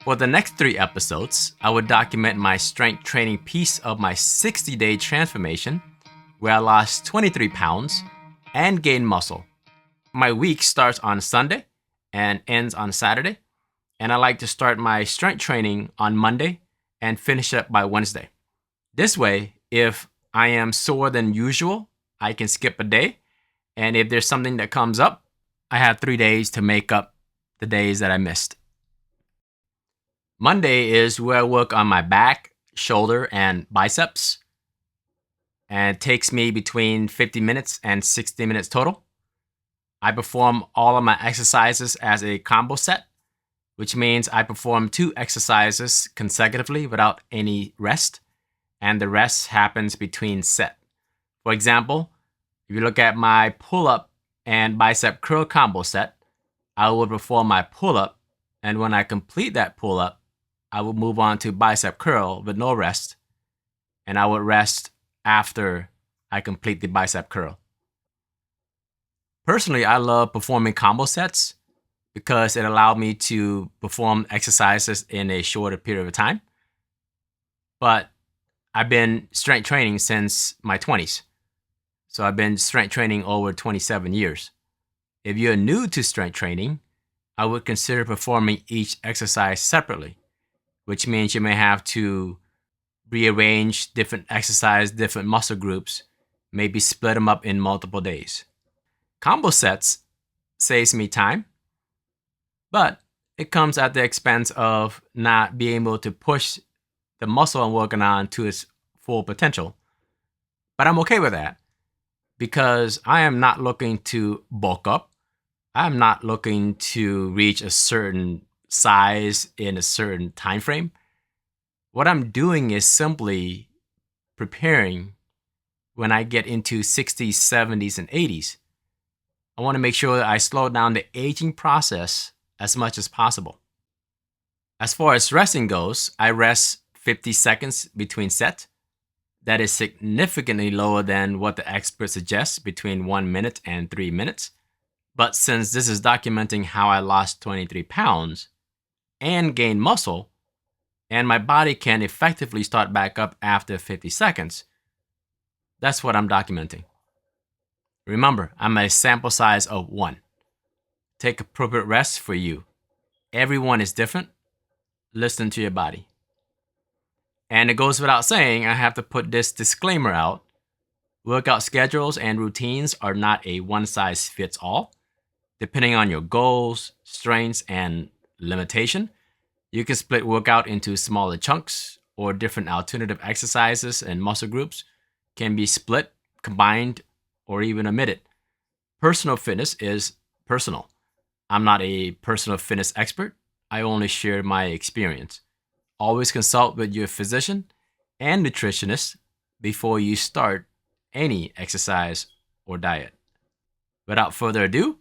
For the next 3 episodes, I would document my strength training piece of my 60-day transformation, where I lost 23 pounds and gained muscle. My week starts on Sunday and ends on Saturday, and I like to start my strength training on Monday and finish up by Wednesday. This way, if I am sore than usual, I can skip a day, and if there's something that comes up, I have 3 days to make up the days that I missed. Monday is where I work on my back, shoulder, and biceps, and it takes me between 50 minutes and 60 minutes total. I perform all of my exercises as a combo set, which means I perform 2 exercises consecutively without any rest, and the rest happens between set. For example, if you look at my pull-up and bicep curl combo set, I will perform my pull-up, and when I complete that pull-up, I will move on to bicep curl with no rest, and I will rest after I complete the bicep curl. Personally, I love performing combo sets because it allowed me to perform exercises in a shorter period of time. But I've been strength training since my 20s. So I've been strength training over 27 years. If you're new to strength training, I would consider performing each exercise separately, which means you may have to rearrange different exercise, different muscle groups, maybe split them up in multiple days. Combo sets saves me time, but it comes at the expense of not being able to push the muscle I'm working on to its full potential. But I'm okay with that because I am not looking to bulk up. I'm not looking to reach a certain size in a certain time frame. What I'm doing is simply preparing when I get into 60s, 70s, and 80s. I want to make sure that I slow down the aging process as much as possible. As far as resting goes, I rest 50 seconds between sets. That is significantly lower than what the experts suggest, between 1 minute and 3 minutes. But since this is documenting how I lost 23 pounds and gained muscle, and my body can effectively start back up after 50 seconds, that's what I'm documenting. Remember, I'm a sample size of 1. Take appropriate rest for you. Everyone is different. Listen to your body. And it goes without saying, I have to put this disclaimer out. Workout schedules and routines are not a one-size-fits-all. Depending on your goals, strengths, and limitation, you can split workout into smaller chunks, or different alternative exercises and muscle groups can be split, combined, or even omitted. Personal fitness is personal. I'm not a personal fitness expert. I only share my experience. Always consult with your physician and nutritionist before you start any exercise or diet. Without further ado,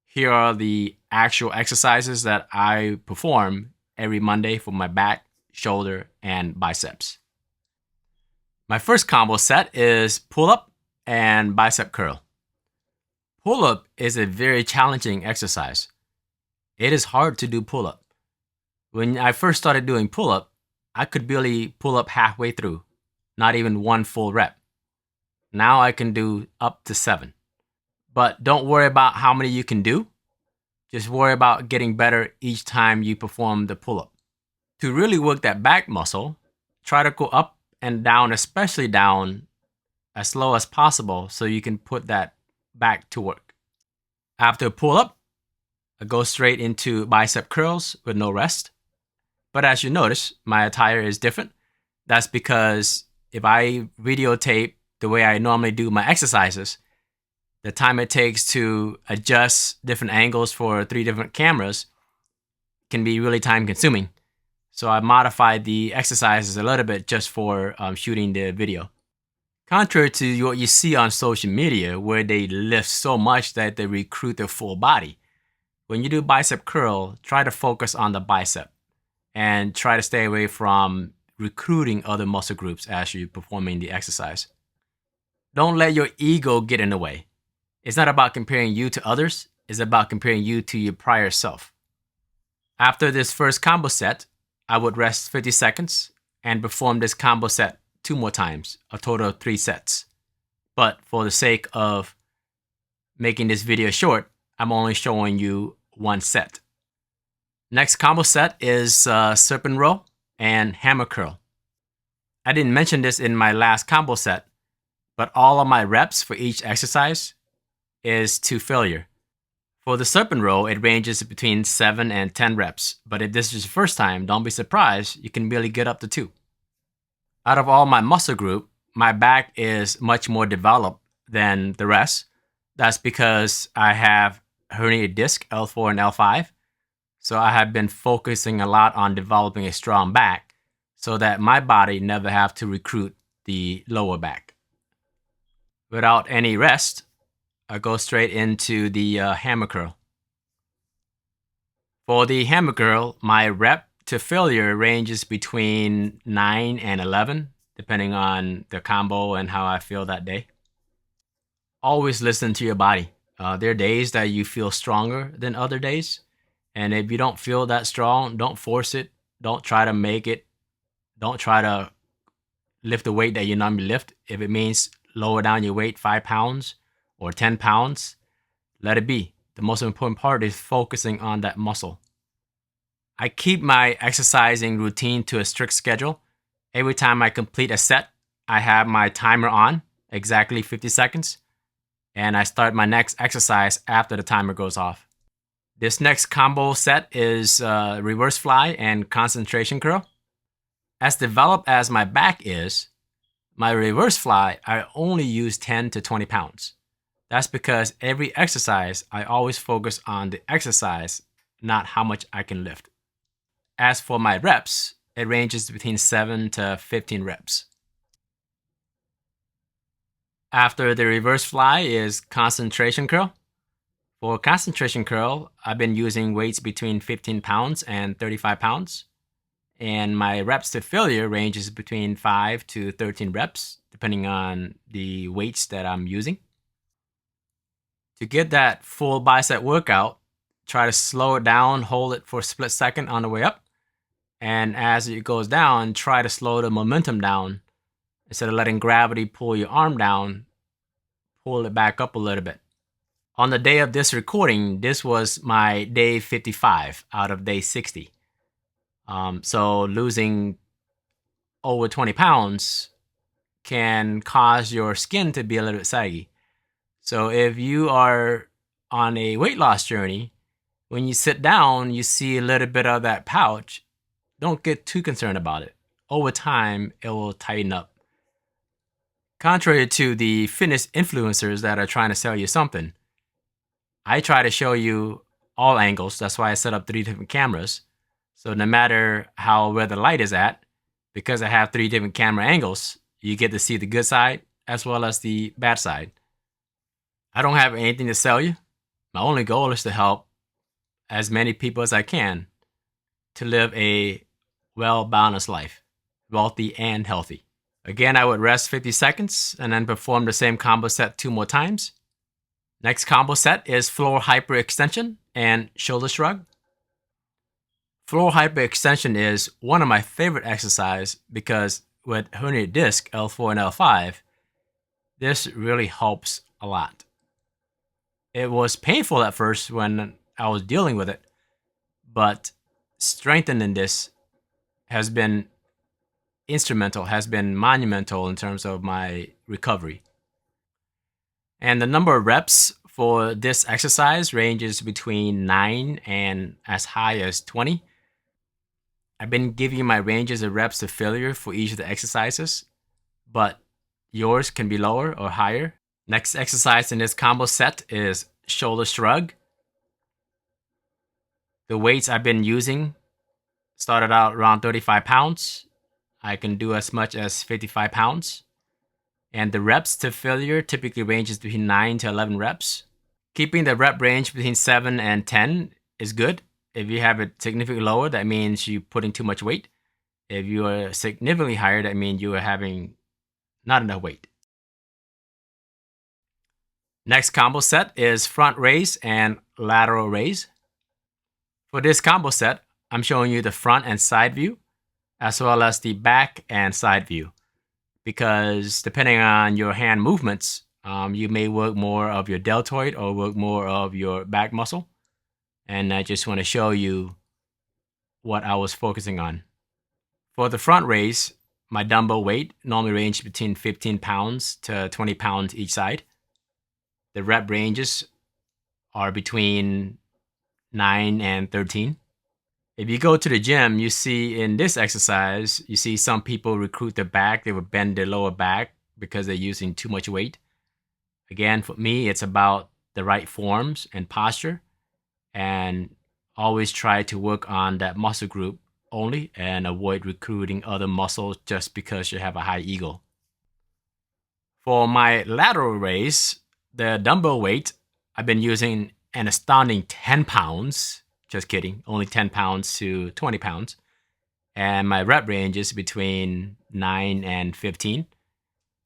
here are the actual exercises that I perform every Monday for my back, shoulder, and biceps. My first combo set is pull-up and bicep curl. Pull-up is a very challenging exercise. It is hard to do pull-up. When I first started doing pull-up, I could barely pull up halfway through, not even 1 full rep. Now I can do up to 7. But don't worry about how many you can do. Just worry about getting better each time you perform the pull-up. To really work that back muscle, try to go up and down, especially down, as slow as possible so you can put that back to work. After pull-up, I go straight into bicep curls with no rest. But as you notice, my attire is different. That's because if I videotape the way I normally do my exercises, the time it takes to adjust different angles for 3 different cameras can be really time consuming. So I modified the exercises a little bit just for shooting the video. Contrary to what you see on social media, where they lift so much that they recruit their full body, when you do bicep curl, try to focus on the bicep and try to stay away from recruiting other muscle groups as you're performing the exercise. Don't let your ego get in the way. It's not about comparing you to others. It's about comparing you to your prior self. After this first combo set, I would rest 50 seconds and perform this combo set 2 more times, a total of 3 sets. But for the sake of making this video short, I'm only showing you 1 set. Next combo set is Serpine row and hammer curl. I didn't mention this in my last combo set, but all of my reps for each exercise is to failure. For the Serpine row, it ranges between 7 and 10 reps, but if this is your first time, don't be surprised, you can really get up to 2. Out of all my muscle group, my back is much more developed than the rest. That's because I have herniated disc L4 and L5, so I have been focusing a lot on developing a strong back so that my body never have to recruit the lower back. Without any rest, I go straight into the hammer curl. For the hammer curl, my rep to failure ranges between 9 and 11, depending on the combo and how I feel that day. Always listen to your body. There are days that you feel stronger than other days. And if you don't feel that strong, don't force it. Don't try to make it. Don't try to lift the weight that you normally lift. If it means lower down your weight 5 pounds or 10 pounds, let it be. The most important part is focusing on that muscle. I keep my exercising routine to a strict schedule. Every time I complete a set, I have my timer on, exactly 50 seconds, and I start my next exercise after the timer goes off. This next combo set is reverse fly and concentration curl. As developed as my back is, my reverse fly, I only use 10 to 20 pounds. That's because every exercise, I always focus on the exercise, not how much I can lift. As for my reps, it ranges between 7 to 15 reps. After the reverse fly is concentration curl. For concentration curl, I've been using weights between 15 pounds and 35 pounds. And my reps to failure ranges between 5 to 13 reps, depending on the weights that I'm using. To get that full bicep workout, try to slow it down, hold it for a split second on the way up. And as it goes down, try to slow the momentum down. Instead of letting gravity pull your arm down, pull it back up a little bit. On the day of this recording, this was my day 55 out of day 60. So losing over 20 pounds can cause your skin to be a little bit saggy. So if you are on a weight loss journey, when you sit down, you see a little bit of that pouch. Don't get too concerned about it. Over time, it will tighten up. Contrary to the fitness influencers that are trying to sell you something, I try to show you all angles. That's why I set up 3 different cameras. So no matter where the light is at, because I have 3 different camera angles, you get to see the good side as well as the bad side. I don't have anything to sell you. My only goal is to help as many people as I can to live a well-balanced life, wealthy and healthy. Again, I would rest 50 seconds and then perform the same combo set 2 more times. Next combo set is floor hyperextension and shoulder shrug. Floor hyperextension is one of my favorite exercises because with herniated disc L4 and L5, this really helps a lot. It was painful at first when I was dealing with it, but strengthening this has been instrumental, has been monumental in terms of my recovery. And the number of reps for this exercise ranges between 9 and as high as 20. I've been giving you my ranges of reps to failure for each of the exercises, but yours can be lower or higher. Next exercise in this combo set is shoulder shrug. The weights I've been using started out around 35 pounds. I can do as much as 55 pounds. And the reps to failure typically ranges between 9 to 11 reps. Keeping the rep range between 7 and 10 is good. If you have it significantly lower, that means you're putting too much weight. If you are significantly higher, that means you are having not enough weight. Next combo set is front raise and lateral raise. For this combo set, I'm showing you the front and side view, as well as the back and side view, because depending on your hand movements, you may work more of your deltoid or work more of your back muscle. And I just want to show you what I was focusing on. For the front raise, my dumbbell weight normally ranges between 15 pounds to 20 pounds each side. The rep ranges are between 9 and 13. If you go to the gym, you see in this exercise, you see some people recruit their back. They would bend their lower back because they're using too much weight. Again, for me, it's about the right forms and posture, and always try to work on that muscle group only and avoid recruiting other muscles just because you have a high ego. For my lateral raise, the dumbbell weight, I've been using an astounding 10 pounds. Just kidding, only 10 pounds to 20 pounds. And my rep range is between 9 and 15.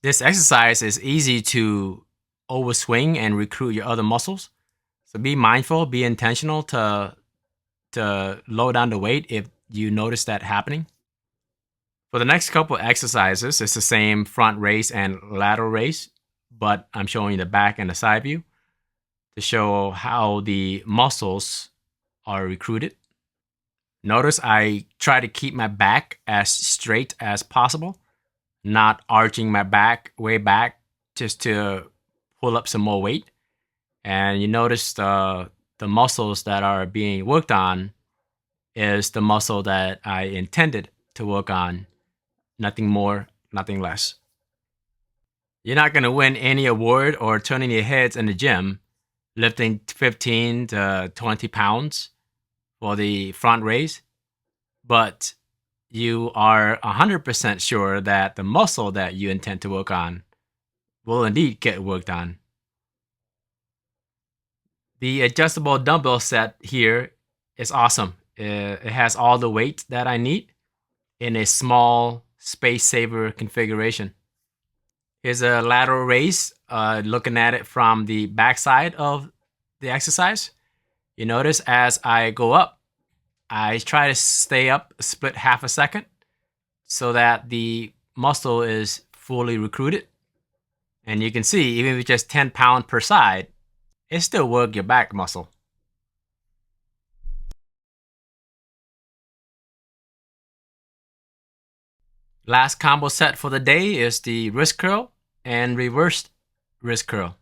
This exercise is easy to overswing and recruit your other muscles. So be mindful, be intentional to lower down the weight if you notice that happening. For the next couple of exercises, it's the same front raise and lateral raise, but I'm showing you the back and the side view to show how the muscles are recruited. Notice I try to keep my back as straight as possible, not arching my back way back just to pull up some more weight. And you notice the muscles that are being worked on is the muscle that I intended to work on. Nothing more, nothing less. You're not going to win any award or turn any heads in the gym lifting 15 to 20 pounds for the front raise, but you are 100% sure that the muscle that you intend to work on will indeed get worked on. The adjustable dumbbell set here is awesome. It has all the weight that I need in a small space saver configuration. Here's a lateral raise, looking at it from the backside of the exercise. You notice as I go up, I try to stay up a split half a second so that the muscle is fully recruited. And you can see, even with just 10 pounds per side, it still works your back muscle. Last combo set for the day is the wrist curl and reversed wrist curl.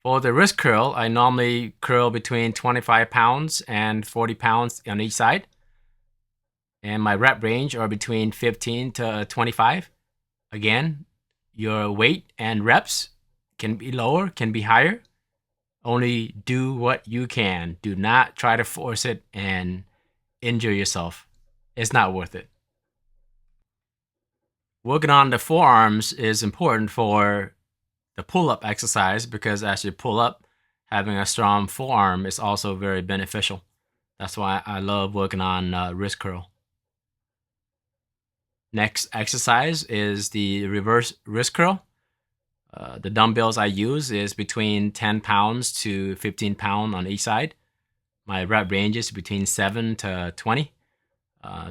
For the wrist curl, I normally curl between 25 pounds and 40 pounds on each side. And my rep range are between 15 to 25. Again, your weight and reps can be lower, can be higher. Only do what you can. Do not try to force it and injure yourself. It's not worth it. Working on the forearms is important for the pull-up exercise because as you pull up, having a strong forearm is also very beneficial. That's why I love working on wrist curl. Next exercise is the reverse wrist curl. The dumbbells I use is between 10 pounds to 15 pounds on each side. My rep range is between 7 to 20.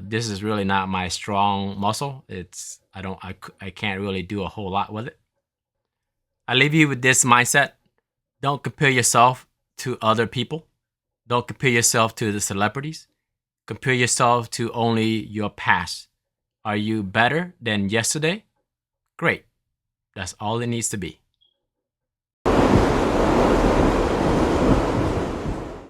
This is really not my strong muscle. I can't really do a whole lot with it. I leave you with this mindset. Don't compare yourself to other people. Don't compare yourself to the celebrities. Compare yourself to only your past. Are you better than yesterday? Great. That's all it needs to be.